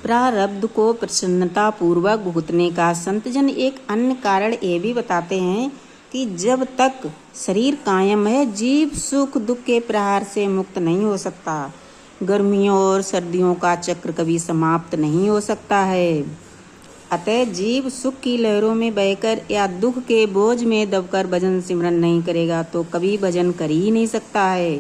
प्रारब्ध को प्रसन्नता पूर्वक भुगतने का संतजन एक अन्य कारण ये भी बताते हैं कि जब तक शरीर कायम है जीव सुख दुख के प्रहार से मुक्त नहीं हो सकता। गर्मियों और सर्दियों का चक्र कभी समाप्त नहीं हो सकता है। अतः जीव सुख की लहरों में बहकर या दुख के बोझ में दबकर भजन सिमरन नहीं करेगा तो कभी भजन कर ही नहीं सकता है।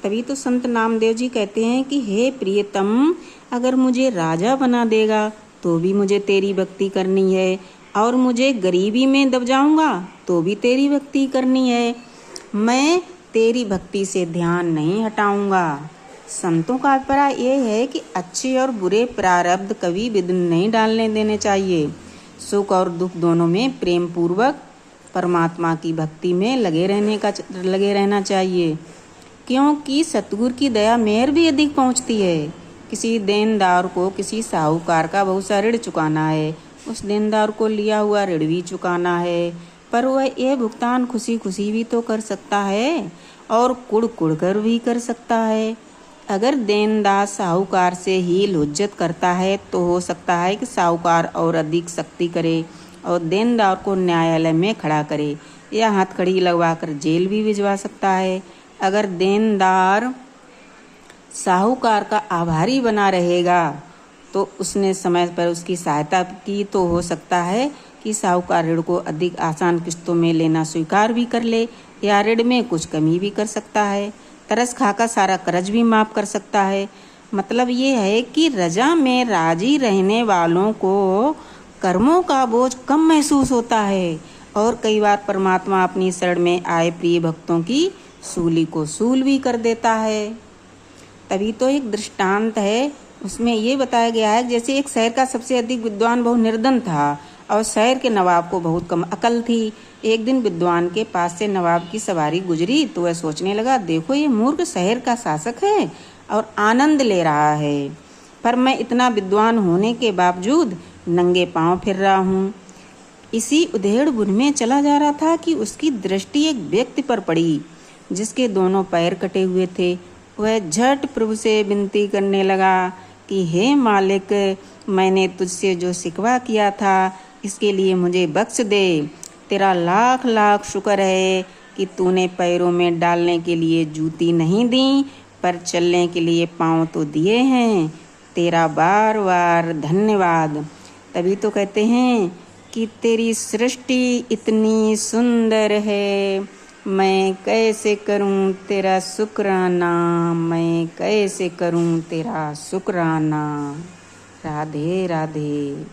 तभी तो संत नामदेव जी कहते हैं कि हे प्रियतम, अगर मुझे राजा बना देगा तो भी मुझे तेरी भक्ति करनी है, और मुझे गरीबी में दब जाऊंगा तो भी तेरी भक्ति करनी है। मैं तेरी भक्ति से ध्यान नहीं हटाऊंगा। संतों का अभिप्राय ये है कि अच्छे और बुरे प्रारब्ध कभी विघ्न नहीं डालने देने चाहिए। सुख और दुख दोनों में प्रेम पूर्वक परमात्मा की भक्ति में लगे रहना चाहिए, क्योंकि सतगुरु की दया मेहर भी अधिक पहुंचती है। किसी देनदार को किसी साहूकार का बहुत सा ऋण चुकाना है, उस देनदार को लिया हुआ ऋण भी चुकाना है, पर वह यह भुगतान खुशी खुशी भी तो कर सकता है और कुड़ कुड़ कर भी कर सकता है। अगर देनदार साहूकार से ही लुज्जत करता है तो हो सकता है कि साहूकार और अधिक सख्ती करे और देनदार को न्यायालय में खड़ा करे या हथकड़ी लगवाकर जेल भी भिजवा सकता है। अगर देनदार साहूकार का आभारी बना रहेगा तो उसने समय पर उसकी सहायता की तो हो सकता है कि साहूकार ऋण को अधिक आसान किस्तों में लेना स्वीकार भी कर ले या ऋण में कुछ कमी भी कर सकता है। तरस खाकर सारा कर्ज भी माफ कर सकता है। मतलब ये है कि रजा में राजी रहने वालों को कर्मों का बोझ कम महसूस होता है और कई बार परमात्मा अपनी शरण में आए प्रिय भक्तों की सूली को सूल भी कर देता है। तभी तो एक दृष्टांत है, उसमें ये बताया गया है जैसे एक शहर का सबसे अधिक विद्वान बहुत निर्धन था और शहर के नवाब को बहुत कम अकल थी। एक दिन विद्वान के पास से नवाब की सवारी गुजरी तो वह सोचने लगा, देखो ये मूर्ख शहर का शासक है और आनंद ले रहा है, पर मैं इतना विद्वान होने के बावजूद नंगे पांव फिर रहा हूँ। इसी उधेड़ बुन में चला जा रहा था कि उसकी दृष्टि एक व्यक्ति पर पड़ी जिसके दोनों पैर कटे हुए थे। वह झट प्रभु से विनती करने लगा कि हे मालिक, मैंने तुझसे जो शिकवा किया था इसके लिए मुझे बख्श दे। तेरा लाख लाख शुक्र है कि तूने पैरों में डालने के लिए जूती नहीं दी पर चलने के लिए पाँव तो दिए हैं। तेरा बार बार धन्यवाद। तभी तो कहते हैं कि तेरी सृष्टि इतनी सुंदर है, मैं कैसे करूं तेरा शुक्राना, मैं कैसे करूं तेरा शुक्राना। राधे राधे।